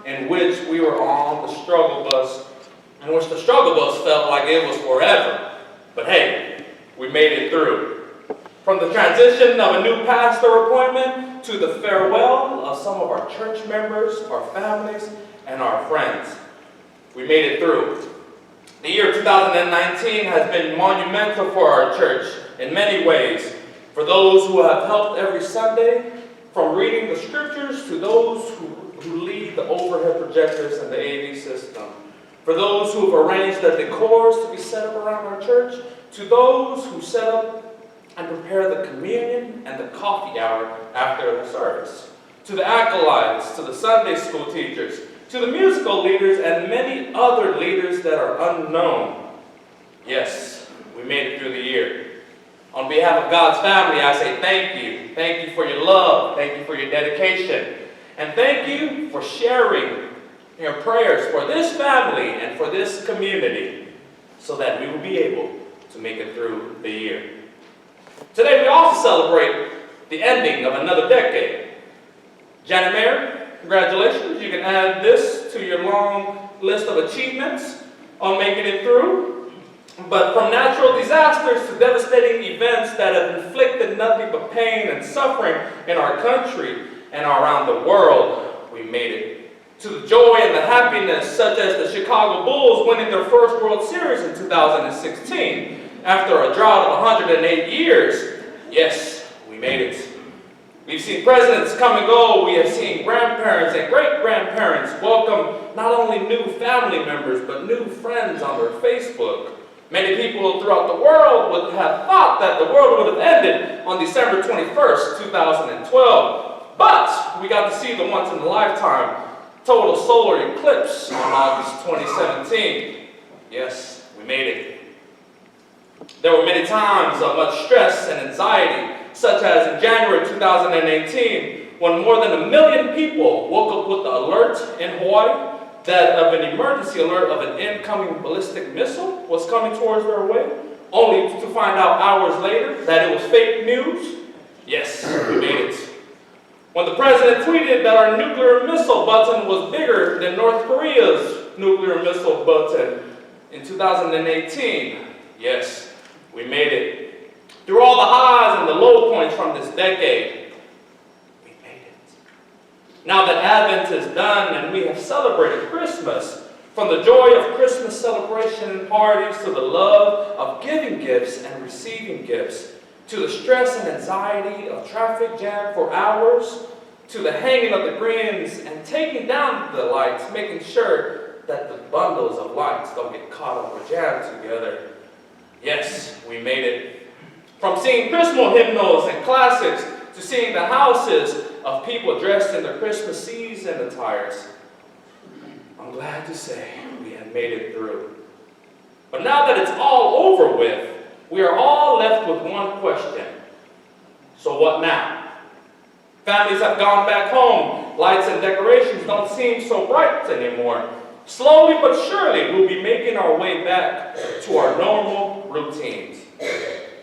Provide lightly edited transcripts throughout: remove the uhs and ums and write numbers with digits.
in which we were on the struggle bus, in which the struggle bus felt like it was forever. But hey, we made it through. From the transition of a new pastor appointment to the farewell of some of our church members, our families, and our friends, we made it through. The year 2019 has been monumental for our church in many ways. For those who have helped every Sunday, from reading the scriptures to those who lead the overhead projectors and the AV system. For those who have arranged the decors to be set up around our church, to those who set up and prepare the communion and the coffee hour after the service. To the acolytes, to the Sunday school teachers, to the musical leaders, and many other leaders that are unknown. Yes, we made it through the year. On behalf of God's family, I say thank you. Thank you for your love. Thank you for your dedication. And thank you for sharing your prayers for this family and for this community so that we will be able to make it through the year. Today we also celebrate the ending of another decade. Janet Mayer, congratulations. You can add this to your long list of achievements on making it through. But from natural disasters to devastating events that have inflicted nothing but pain and suffering in our country and around the world, we made it. To the joy and the happiness, such as the Chicago Bulls winning their first World Series in 2016 after a drought of 108 years. Yes, we made it. We've seen presidents come and go. We have seen grandparents and great-grandparents welcome not only new family members, but new friends on their Facebook. Many people throughout the world would have thought that the world would have ended on December 21st, 2012. But we got to see the once-in-a-lifetime total solar eclipse on August 2017. Yes, we made it. There were many times of much stress and anxiety, such as in January 2018, when more than 1 million people woke up with the alert in Hawaii that of an emergency alert of an incoming ballistic missile was coming towards their way, only to find out hours later that it was fake news. Yes, we made it. When the president tweeted that our nuclear missile button was bigger than North Korea's nuclear missile button in 2018, yes, we made it. Through all the highs and the low points from this decade, we made it. Now that Advent is done and we have celebrated Christmas, from the joy of Christmas celebration and parties to the love of giving gifts and receiving gifts, to the stress and anxiety of traffic jam for hours, to the hanging of the greens and taking down the lights, making sure that the bundles of lights don't get caught up or jammed together. Yes, we made it. From singing Christmas hymnals and classics to seeing the houses of people dressed in their Christmas season attires, I'm glad to say we have made it through. But now that it's all over with, we are all left with one question. So what now? Families have gone back home. Lights and decorations don't seem so bright anymore. Slowly but surely, we'll be making our way back to our normal routines.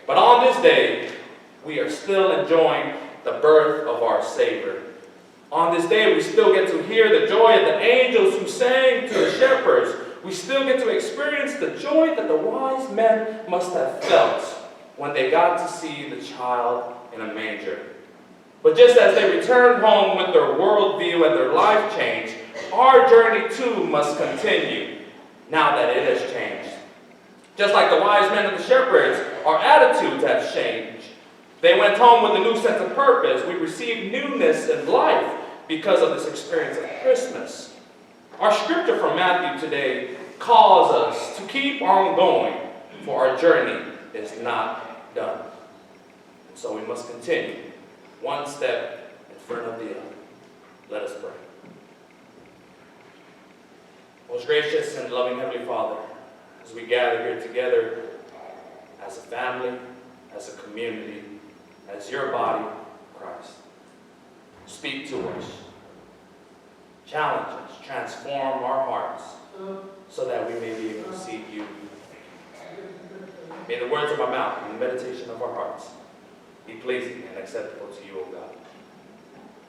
But on this day, we are still enjoying the birth of our Savior. On this day, we still get to hear the joy of the angels who sang to the shepherds. We still get to experience the joy that the wise men must have felt when they got to see the child in a manger. But just as they returned home with their worldview and their life changed, our journey too must continue now that it has changed. Just like the wise men and the shepherds, our attitudes have changed. They went home with a new sense of purpose. We received newness in life because of this experience of Christmas. Our scripture from Matthew today calls us to keep on going, for our journey is not done. And so we must continue, one step in front of the other. Let us pray. Most gracious and loving Heavenly Father, as we gather here together as a family, as a community, as your body, Christ, speak to us, challenge us, transform our hearts so that we may be able to see you. May the words of our mouth and the meditation of our hearts be pleasing and acceptable to you, O God.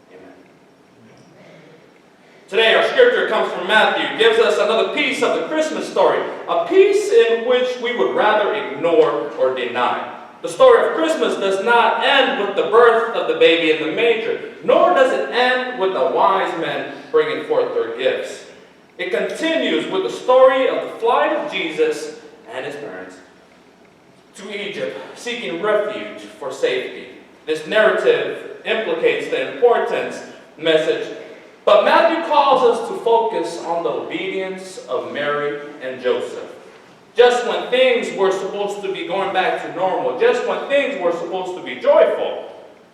Amen. Today our scripture comes from Matthew, gives us another piece of the Christmas story, a piece in which we would rather ignore or deny. The story of Christmas does not end with the birth of the baby in the manger, nor does it end with the wise men bringing forth their gifts. It continues with the story of the flight of Jesus and his parents to Egypt, seeking refuge for safety. This narrative implicates the important message, but Matthew calls us to focus on the obedience of Mary and Joseph. Just when things were supposed to be going back to normal, just when things were supposed to be joyful,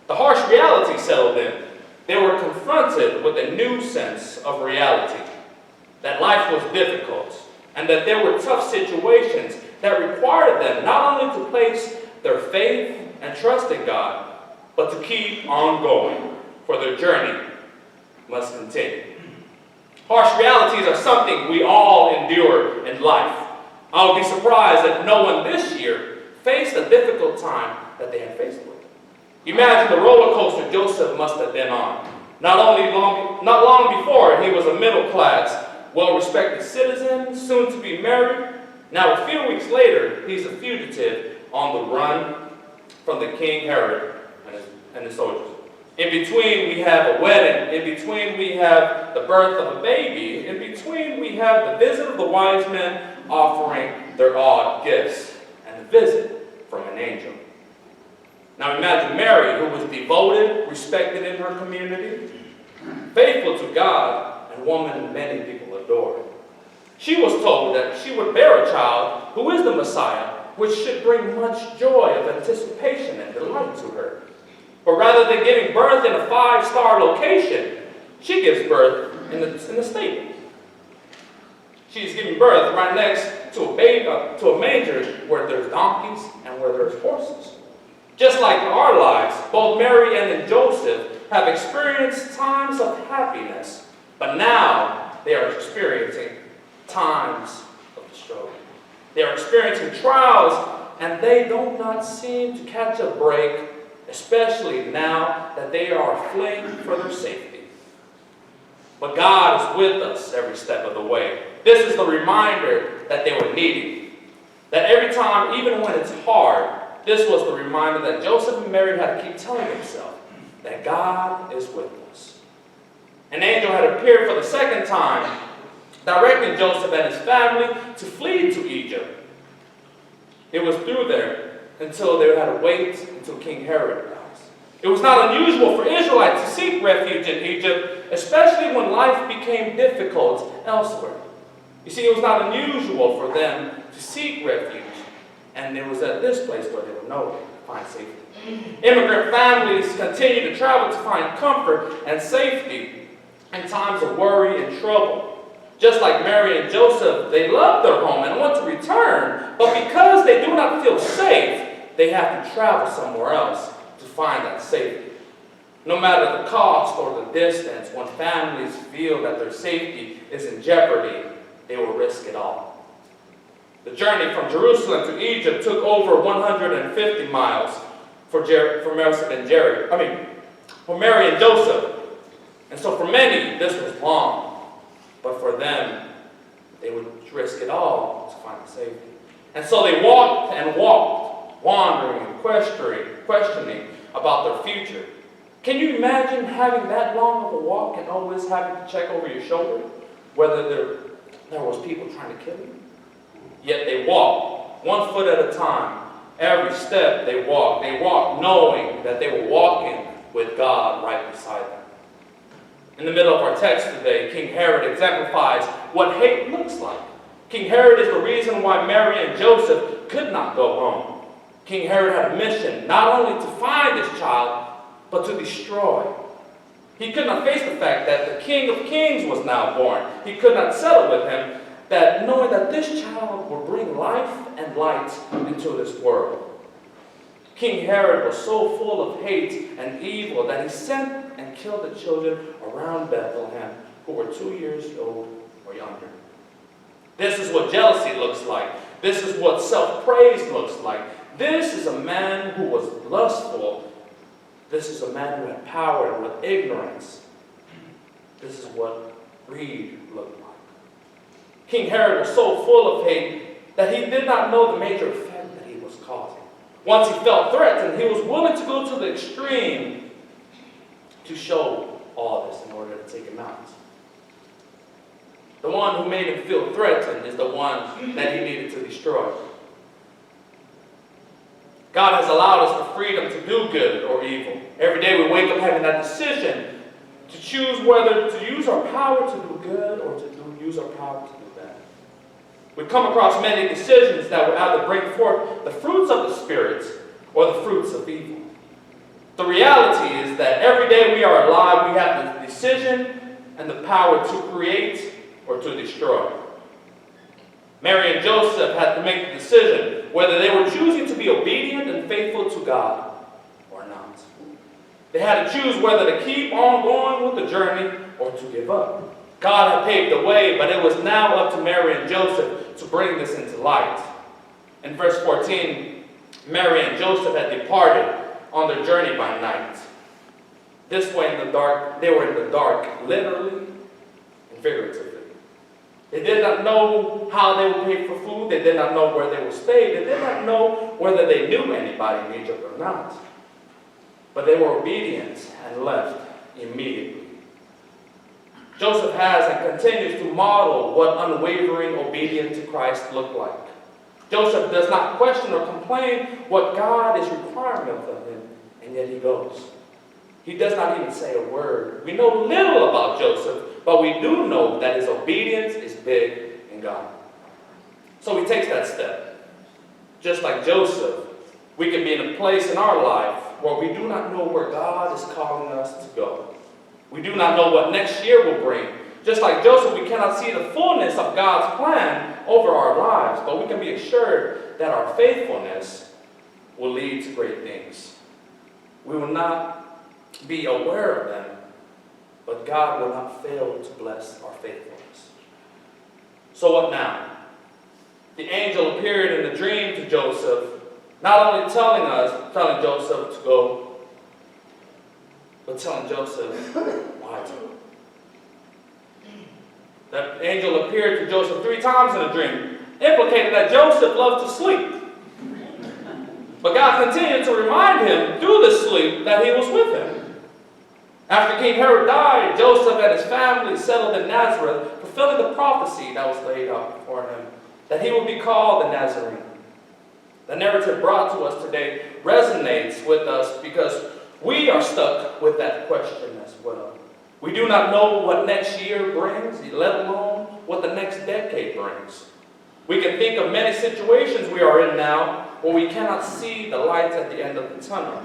the harsh reality settled in. They were confronted with a new sense of reality, that life was difficult, and that there were tough situations that required them not only to place their faith and trust in God, but to keep on going, for their journey must continue. Harsh realities are something we all endure in life. I would be surprised if no one this year faced a difficult time that they had faced with. Imagine the roller coaster Joseph must have been on. Not long before, he was a middle-class, well-respected citizen, soon to be married. Now, a few weeks later, he's a fugitive on the run from the King Herod and his soldiers. In between, we have a wedding. In between, we have the birth of a baby. In between, we have the visit of the wise men offering their odd gifts and a visit from an angel. Now imagine Mary, who was devoted, respected in her community, faithful to God, and woman many people adored. She was told that she would bear a child who is the Messiah, which should bring much joy of anticipation and delight to her. But rather than giving birth in a 5-star location, she gives birth in the stable. She's giving birth right next to a manger where there's donkeys and where there's horses. Just like our lives, both Mary and Joseph have experienced times of happiness, but now they are experiencing times of struggle. They are experiencing trials, and they do not seem to catch a break, especially now that they are fleeing for their safety. But God is with us every step of the way. This is the reminder that they were needing. That every time, even when it's hard, this was the reminder that Joseph and Mary had to keep telling themselves that God is with us. An angel had appeared for the second time, directing Joseph and his family to flee to Egypt. It was through there until they had to wait until King Herod dies. It was not unusual for Israelites to seek refuge in Egypt, especially when life became difficult elsewhere. You see, it was not unusual for them to seek refuge, and it was at this place where they would know to find safety. Immigrant families continue to travel to find comfort and safety in times of worry and trouble. Just like Mary and Joseph, they love their home and want to return, but because they do not feel safe, they have to travel somewhere else to find that safety. No matter the cost or the distance, when families feel that their safety is in jeopardy, they will risk it all. The journey from Jerusalem to Egypt took over 150 miles for Mary and Joseph. And so for many, this was long. But for them, they would risk it all to find safety. And so they walked and walked, wandering and questioning about their future. Can you imagine having that long of a walk and always having to check over your shoulder whether there was people trying to kill you? Yet they walked, 1 foot at a time. Every step they walked knowing that they were walking with God right beside them. In the middle of our text today, King Herod exemplifies what hate looks like. King Herod is the reason why Mary and Joseph could not go home. King Herod had a mission not only to find this child, but to destroy. He could not face the fact that the King of Kings was now born. He could not settle with him, that knowing that this child would bring life and light into this world. King Herod was so full of hate and evil that he sent and killed the children around Bethlehem who were 2 years old or younger. This is what jealousy looks like. This is what self-praise looks like. This is a man who was lustful. This is a man who had power and with ignorance. This is what greed looked like. King Herod was so full of hate that he did not know the major effect that he was causing. Once he felt threatened, he was willing to go to the extreme to show all this in order to take him out. The one who made him feel threatened is the one that he needed to destroy. God has allowed us the freedom to do good or evil. Every day we wake up having that decision to choose whether to use our power to do good or to use our power to do bad. We come across many decisions that will either bring forth the fruits of the Spirit or the fruits of evil. The reality is that every day we are alive, we have the decision and the power to create or to destroy. Mary and Joseph had to make the decision whether they were choosing to be obedient and faithful to God or not. They had to choose whether to keep on going with the journey or to give up. God had paved the way, but it was now up to Mary and Joseph to bring this into light. In verse 14, Mary and Joseph had departed on their journey by night. This way in the dark, they were in the dark, literally and figuratively. They did not know how they would pay for food. They did not know where they would stay. They did not know whether they knew anybody in Egypt or not. But they were obedient and left immediately. Joseph has and continues to model what unwavering obedience to Christ looked like. Joseph does not question or complain what God is requiring of him, and yet he goes. He does not even say a word. We know little about Joseph, but we do know that his obedience is big in God. So he takes that step. Just like Joseph, we can be in a place in our life where we do not know where God is calling us to go. We do not know what next year will bring. Just like Joseph, we cannot see the fullness of God's plan over our lives, but we can be assured that our faithfulness will lead to great things. We will not be aware of them, but God will not fail to bless our faithfulness. So what now? The angel appeared in the dream to Joseph, not only telling Joseph to go, but telling Joseph why to go. The angel appeared to Joseph 3 times in a dream, implicated that Joseph loved to sleep. But God continued to remind him through the sleep that he was with him. After King Herod died, Joseph and his family settled in Nazareth, fulfilling the prophecy that was laid out before him, that he would be called the Nazarene. The narrative brought to us today resonates with us because we are stuck with that question as well. We do not know what next year brings, let alone what the next decade brings. We can think of many situations we are in now where we cannot see the light at the end of the tunnel,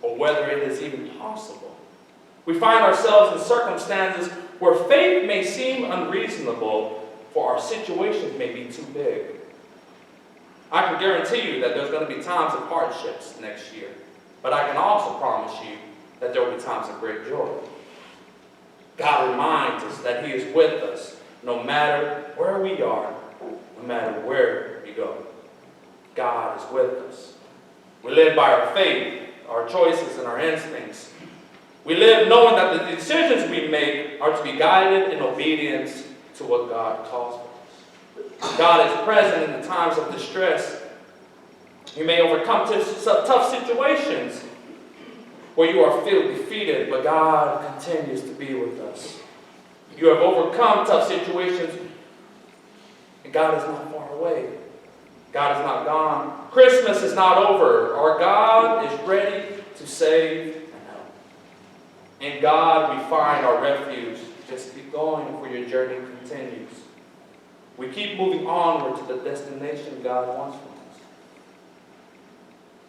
or whether it is even possible. We find ourselves in circumstances where faith may seem unreasonable, for our situations may be too big. I can guarantee you that there's going to be times of hardships next year, but I can also promise you that there will be times of great joy. God reminds us that He is with us no matter where we are, no matter where we go. God is with us. We live by our faith, our choices, and our instincts. We live knowing that the decisions we make are to be guided in obedience to what God calls for us. God is present in the times of distress. You may overcome tough situations where you are feel defeated, but God continues to be with us. You have overcome tough situations, and God is not far away. God is not gone. Christmas is not over. Our God is ready to save and help. In God we find our refuge. Just keep going for your journey continues. We keep moving onward to the destination God wants from us.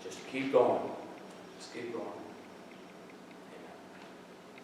Just keep going. Just keep going.